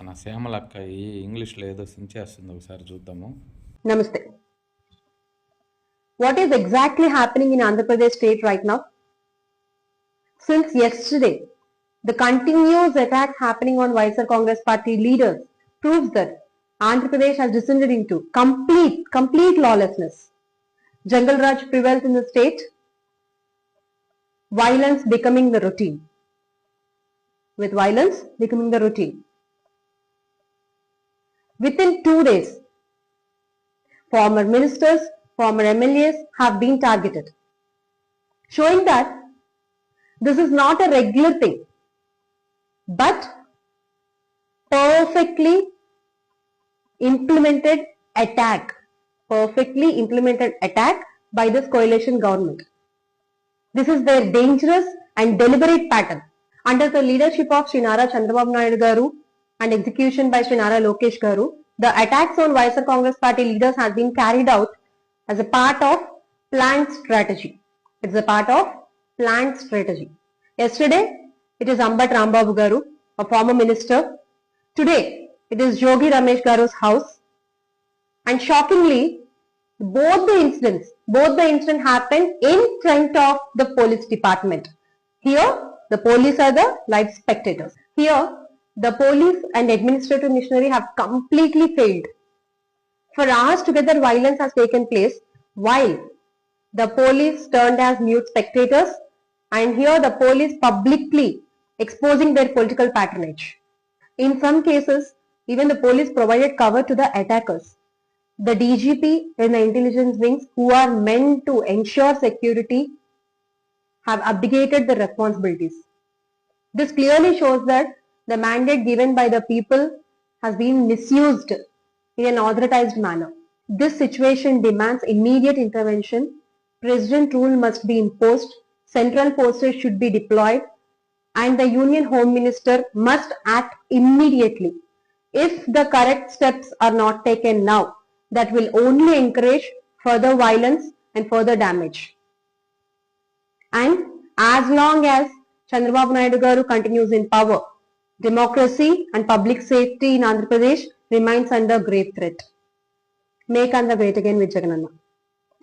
మన శ్యామలక్క ఈ ఇంగ్లీష్లో ఏదో సించేస్తుంది, ఒకసారి చూద్దాము. Namaste. What is exactly happening in Andhra Pradesh state right now? Since yesterday, the continuous attack happening on YSR Congress party leaders proves that Andhra Pradesh has descended into complete lawlessness. Jungle Raj prevails in the state, violence becoming the routine. With violence becoming the routine. Within 2 days, former ministers, former MLAs have been targeted, showing that this is not a regular thing, but perfectly implemented attack by this coalition government. This is their dangerous and deliberate pattern. Under the leadership of Shri Nara Chandrababu Naidu Garu and execution by Shri Nara Lokesh Garu, the attacks on YSR Congress party leaders has been carried out as a part of planned strategy. It's a part of planned strategy. Yesterday, it is Ambat Rambabu Garu, a former minister. Today, it is Yogi Ramesh Garu's house. And shockingly, both the incidents happened in front of the police department. Here, the police are the live spectators. Here, the police and administrative machinery have completely failed. For hours together, violence has taken place while the police turned as mute spectators, and here the police publicly exposing their political patronage. In some cases, even the police provided cover to the attackers. The DGP and the intelligence wings, who are meant to ensure security, have abdicated their responsibilities. This clearly shows that the mandate given by the people has been misused in an authorized manner. This situation demands immediate intervention. President rule must be imposed, central forces should be deployed, and the Union Home Minister must act immediately. If the correct steps are not taken now, that will only encourage further violence and further damage. And as long as Chandrababu Naidu Garu continues in power, democracy and public safety in Andhra Pradesh remains under grave threat. Make Andhra great again with Jagananna.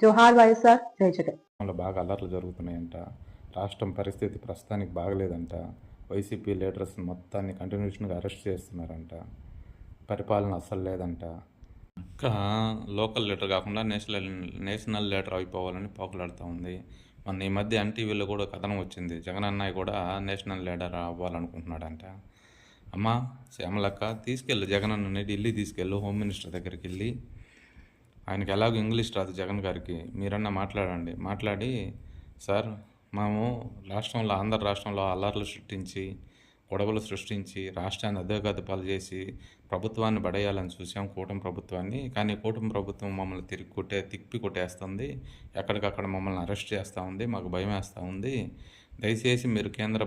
Johar YSR, Jai Jagan. బాగా అల్లర్లు జరుగుతున్నాయంట. రాష్ట్రం పరిస్థితి ప్రస్తుతానికి బాగలేదంట. YCP leaders మొత్తాన్ని కంటిన్యూషన్గా arrest చేస్తున్నారంట. పరిపాలన అస్సలు లేదంట. ఇంకా లోకల్ లీడర్ కాకుండా నేషనల్ లీడర్ అయిపోవాలని పోకలాడుతూ ఉంది. మన ఈ మధ్య ఎన్టీవీలో కూడా కథనం వచ్చింది, జగనన్నయ్య కూడా నేషనల్ లీడర్ అవ్వాలనుకుంటున్నాడంట. అమ్మ శ్యామలక్క, తీసుకెళ్ళు జగనన్నని ఢిల్లీ తీసుకెళ్ళు, హోమ్ మినిస్టర్ దగ్గరికి వెళ్ళి. ఆయనకి ఎలాగో ఇంగ్లీష్ రాదు జగన్ గారికి, మీరన్నా మాట్లాడండి. మాట్లాడి, సార్ మేము ఆంధ్ర రాష్ట్రంలో అల్లర్లు సృష్టించి, గొడవలు సృష్టించి, రాష్ట్రాన్ని అధోగతిపాలు చేసి ప్రభుత్వాన్ని పడేయాలని చూసాం, కూటమి ప్రభుత్వాన్ని. కానీ కూటమి ప్రభుత్వం మమ్మల్ని తిప్పి కొట్టేస్తుంది, ఎక్కడికక్కడ మమ్మల్ని అరెస్ట్ చేస్తూ ఉంది, మాకు భయం వేస్తూ ఉంది. దయచేసి మీరు కేంద్ర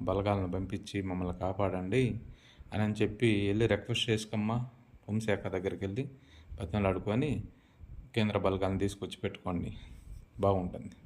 బలగాలను పంపించి మమ్మల్ని కాపాడండి అని చెప్పి వెళ్ళి రిక్వెస్ట్ చేసుకోమ్మా. హోంశాఖ దగ్గరికి వెళ్ళి బతిమలాడుకొని కేంద్ర బలగాలను తీసుకొచ్చి పెట్టుకోండి, బాగుంటుంది.